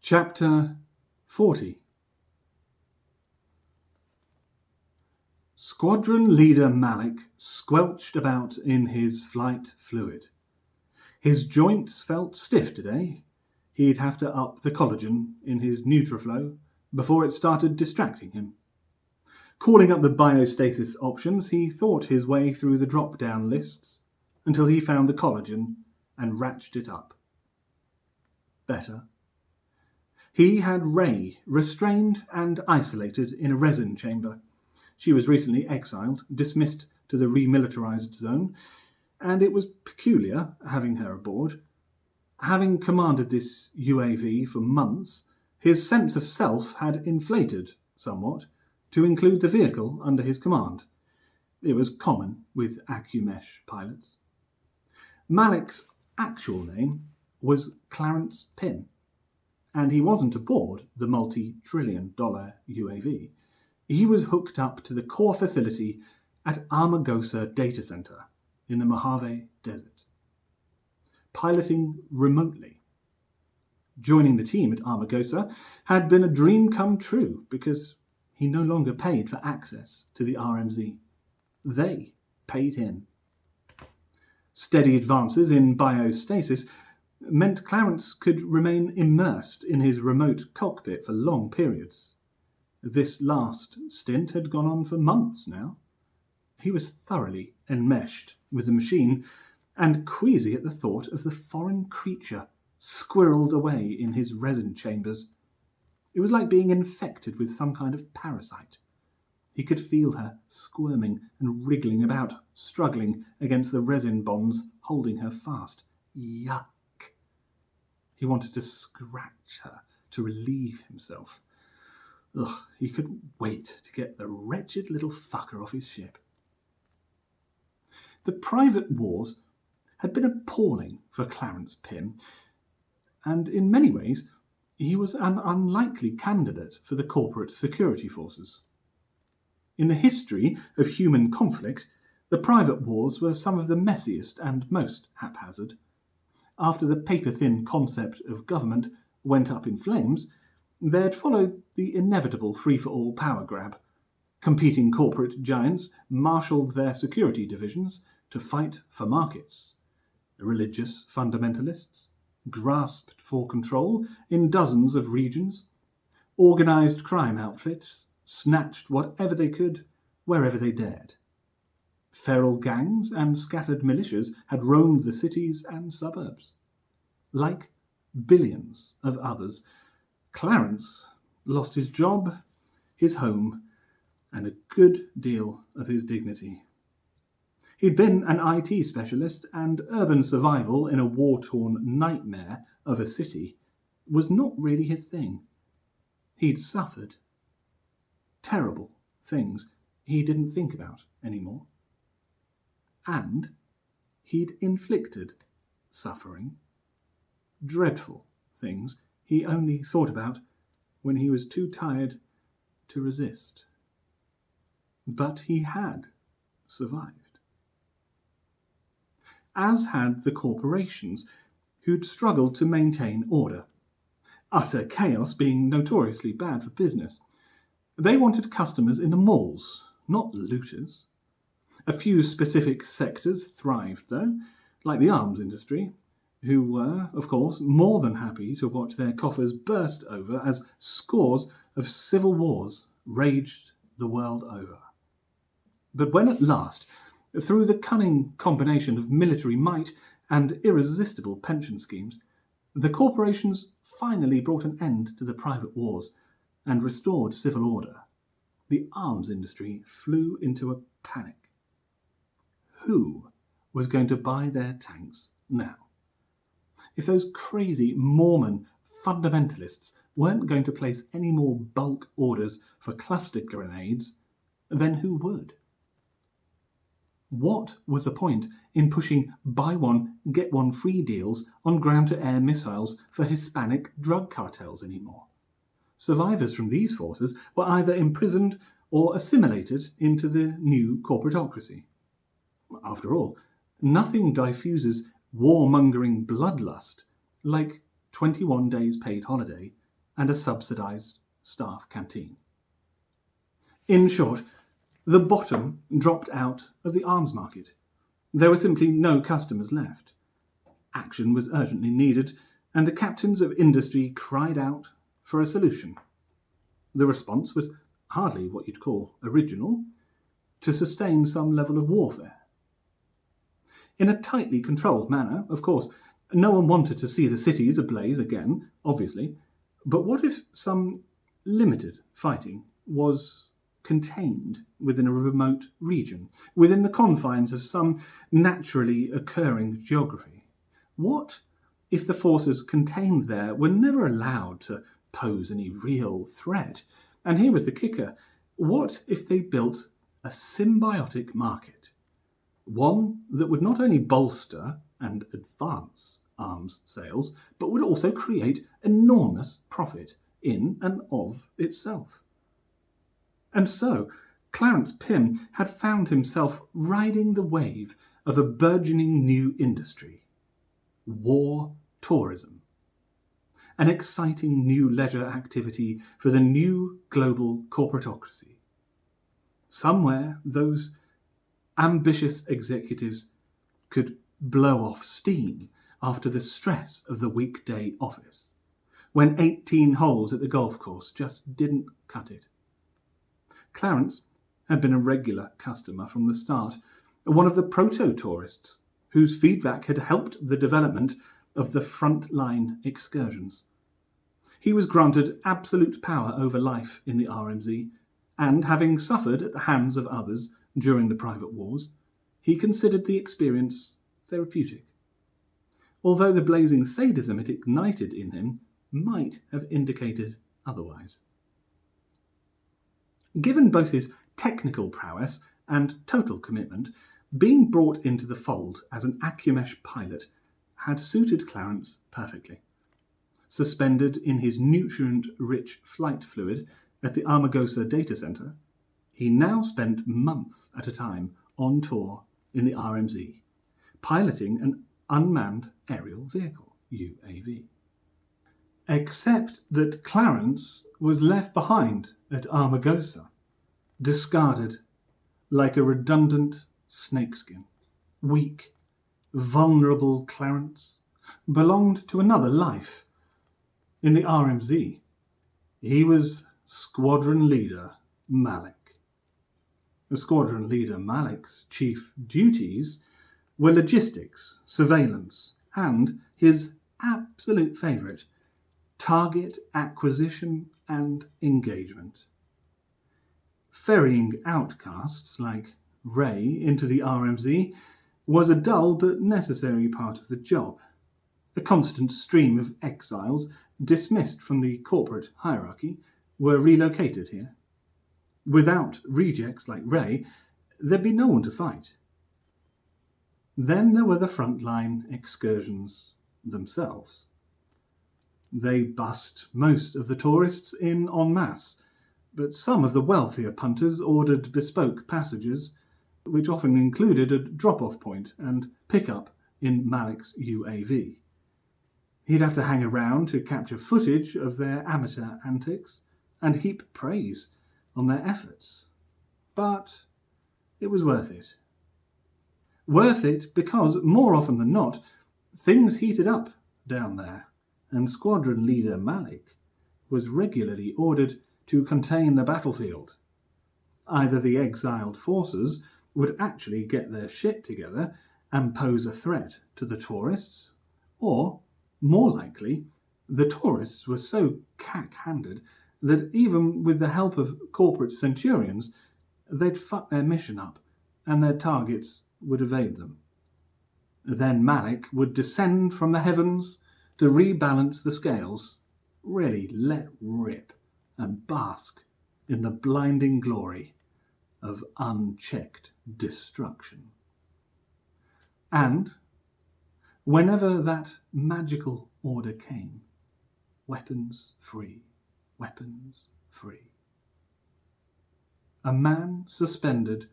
Chapter 40. Squadron leader Malik squelched about in his flight fluid. His joints felt stiff today. He'd have to up the collagen in his Nutriflow before it started distracting him. Calling up the biostasis options, he thought his way through the drop-down lists until he found the collagen and ratcheted it up. Better. He had Ray restrained and isolated in a resin chamber. She was recently exiled, dismissed to the remilitarized zone, and it was peculiar having her aboard. Having commanded this UAV for months, his sense of self had inflated somewhat to include the vehicle under his command. It was common with AccuMesh pilots. Malik's actual name was Clarence Pym, and he wasn't aboard the multi-trillion-dollar UAV. He was hooked up to the core facility at Armagosa Data Center in the Mojave Desert, piloting remotely. Joining the team at Armagosa had been a dream come true because he no longer paid for access to the RMZ. They paid him. Steady advances in biostasis meant Clarence could remain immersed in his remote cockpit for long periods. This last stint had gone on for months now. He was thoroughly enmeshed with the machine and queasy at the thought of the foreign creature squirreled away in his resin chambers. It was like being infected with some kind of parasite. He could feel her squirming and wriggling about, struggling against the resin bonds holding her fast. Yuck. He wanted to scratch her to relieve himself. Ugh, he couldn't wait to get the wretched little fucker off his ship. The private wars had been appalling for Clarence Pym, and in many ways he was an unlikely candidate for the corporate security forces. In the history of human conflict, the private wars were some of the messiest and most haphazard. After the paper-thin concept of government went up in flames, there had followed the inevitable free-for-all power grab. Competing corporate giants marshalled their security divisions to fight for markets. Religious fundamentalists grasped for control in dozens of regions. Organised crime outfits snatched whatever they could, wherever they dared. Feral gangs and scattered militias had roamed the cities and suburbs. Like billions of others, Clarence lost his job, his home, and a good deal of his dignity. He'd been an IT specialist, and urban survival in a war-torn nightmare of a city was not really his thing. He'd suffered terrible things he didn't think about anymore. And he'd inflicted suffering, dreadful things he only thought about when he was too tired to resist. But he had survived. As had the corporations, who'd struggled to maintain order, utter chaos being notoriously bad for business. They wanted customers in the malls, not looters. A few specific sectors thrived, though, like the arms industry, who were, of course, more than happy to watch their coffers burst over as scores of civil wars raged the world over. But when at last, through the cunning combination of military might and irresistible pension schemes, the corporations finally brought an end to the private wars and restored civil order, the arms industry flew into a panic. Who was going to buy their tanks now? If those crazy Mormon fundamentalists weren't going to place any more bulk orders for cluster grenades, then who would? What was the point in pushing buy one, get one free deals on ground-to-air missiles for Hispanic drug cartels anymore? Survivors from these forces were either imprisoned or assimilated into the new corporatocracy. After all, nothing diffuses warmongering bloodlust like 21 days paid holiday and a subsidised staff canteen. In short, the bottom dropped out of the arms market. There were simply no customers left. Action was urgently needed, and the captains of industry cried out for a solution. The response was hardly what you'd call original: to sustain some level of warfare. In a tightly controlled manner, of course. No one wanted to see the cities ablaze again, obviously, but what if some limited fighting was contained within a remote region, within the confines of some naturally occurring geography? What if the forces contained there were never allowed to pose any real threat? And here was the kicker: what if they built a symbiotic market? One that would not only bolster and advance arms sales, but would also create enormous profit in and of itself. And so, Clarence Pym had found himself riding the wave of a burgeoning new industry: war tourism. An exciting new leisure activity for the new global corporatocracy. Somewhere those ambitious executives could blow off steam after the stress of the weekday office, when 18 holes at the golf course just didn't cut it. Clarence had been a regular customer from the start, one of the proto-tourists whose feedback had helped the development of the front-line excursions. He was granted absolute power over life in the RMZ, and having suffered at the hands of others during the private wars, he considered the experience therapeutic, although the blazing sadism it ignited in him might have indicated otherwise. Given both his technical prowess and total commitment, being brought into the fold as an Acumesh pilot had suited Clarence perfectly. Suspended in his nutrient-rich flight fluid at the Armagosa data centre, he now spent months at a time on tour in the RMZ, piloting an unmanned aerial vehicle, UAV. Except that Clarence was left behind at Armagosa, discarded like a redundant snakeskin. Weak, vulnerable Clarence belonged to another life. In the RMZ, he was Squadron Leader Malik. The Squadron Leader Malik's chief duties were logistics, surveillance, and his absolute favourite, target acquisition and engagement. Ferrying outcasts like Ray into the RMZ was a dull but necessary part of the job. A constant stream of exiles dismissed from the corporate hierarchy were relocated here. Without rejects like Ray, there'd be no one to fight. Then there were the frontline excursions themselves. They bussed most of the tourists in en masse, but some of the wealthier punters ordered bespoke passages, which often included a drop-off point and pick-up in Malik's UAV. He'd have to hang around to capture footage of their amateur antics and heap praise on their efforts. But it was worth it. Worth it because, more often than not, things heated up down there, and Squadron Leader Malik was regularly ordered to contain the battlefield. Either the exiled forces would actually get their shit together and pose a threat to the tourists, or, more likely, the tourists were so cack-handed that even with the help of corporate centurions, they'd fuck their mission up and their targets would evade them. Then Malik would descend from the heavens to rebalance the scales, really let rip and bask in the blinding glory of unchecked destruction. And whenever that magical order came, weapons free, weapons free. A man suspended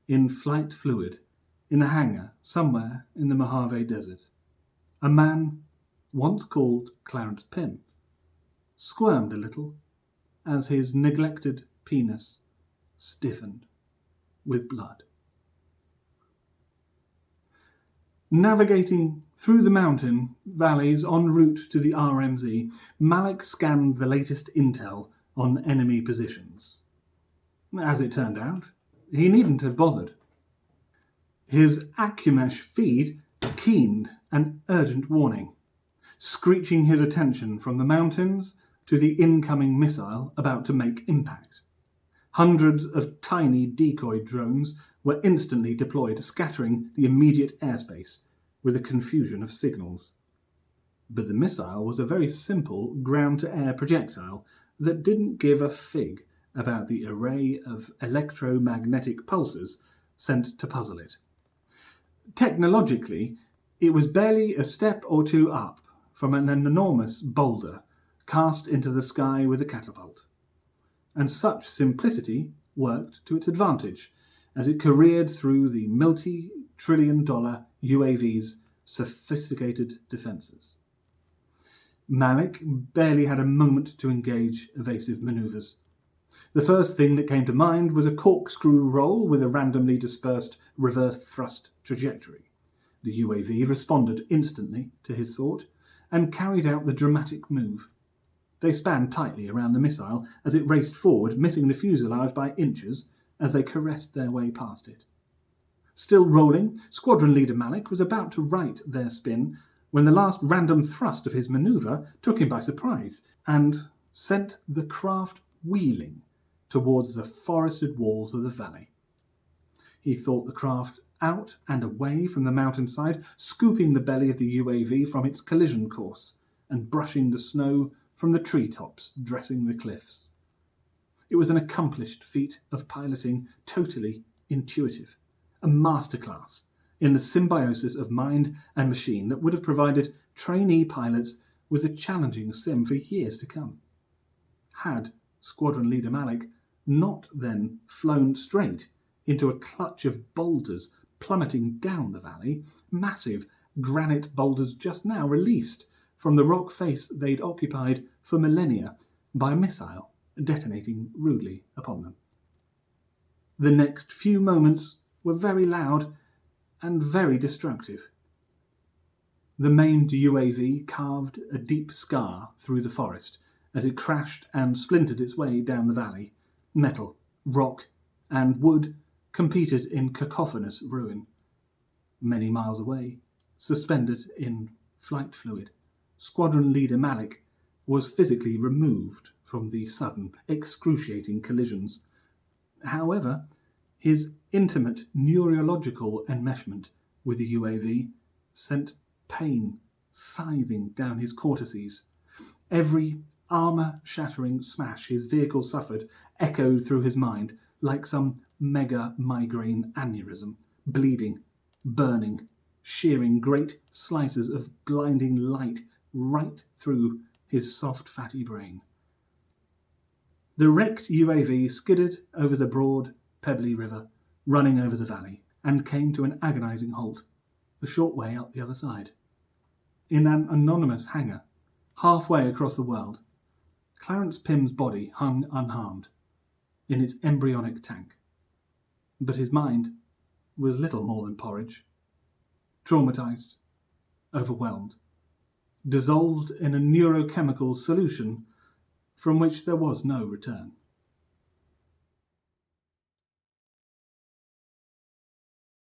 in flight fluid in a hangar somewhere in the Mojave Desert. A man once called Clarence Pym, squirmed a little as his neglected penis stiffened with blood. Navigating through the mountain valleys en route to the RMZ, Malik scanned the latest intel on enemy positions. As it turned out, he needn't have bothered. His Acumesh feed keened an urgent warning, screeching his attention from the mountains to the incoming missile about to make impact. Hundreds of tiny decoy drones were instantly deployed, scattering the immediate airspace with a confusion of signals. But the missile was a very simple ground-to-air projectile that didn't give a fig about the array of electromagnetic pulses sent to puzzle it. Technologically, it was barely a step or two up from an enormous boulder cast into the sky with a catapult. And such simplicity worked to its advantage as it careered through the multi-trillion-dollar UAV's sophisticated defences. Malik barely had a moment to engage evasive manoeuvres. The first thing that came to mind was a corkscrew roll with a randomly dispersed reverse thrust trajectory. The UAV responded instantly to his thought and carried out the dramatic move. They span tightly around the missile as it raced forward, missing the fuselage by inches as they caressed their way past it. Still rolling, Squadron Leader Malik was about to right their spin when the last random thrust of his manoeuvre took him by surprise and sent the craft wheeling towards the forested walls of the valley. He thought the craft out and away from the mountainside, scooping the belly of the UAV from its collision course and brushing the snow from the treetops dressing the cliffs. It was an accomplished feat of piloting, totally intuitive, a masterclass in the symbiosis of mind and machine that would have provided trainee pilots with a challenging sim for years to come. Had Squadron Leader Malik not then flown straight into a clutch of boulders plummeting down the valley, massive granite boulders just now released from the rock face they'd occupied for millennia by a missile detonating rudely upon them. The next few moments were very loud and very destructive. The maimed UAV carved a deep scar through the forest as it crashed and splintered its way down the valley. Metal, rock, and wood competed in cacophonous ruin. Many miles away, suspended in flight fluid, Squadron Leader Malik was physically removed from the sudden, excruciating collisions. However, his intimate neurological enmeshment with the UAV sent pain scything down his cortices. Every armour-shattering smash his vehicle suffered echoed through his mind like some mega migraine aneurysm, bleeding, burning, shearing great slices of blinding light right through his soft, fatty brain. The wrecked UAV skidded over the broad, pebbly river, running over the valley, and came to an agonising halt, a short way up the other side. In an anonymous hangar, halfway across the world, Clarence Pym's body hung unharmed in its embryonic tank. But his mind was little more than porridge. Traumatised, overwhelmed, dissolved in a neurochemical solution from which there was no return.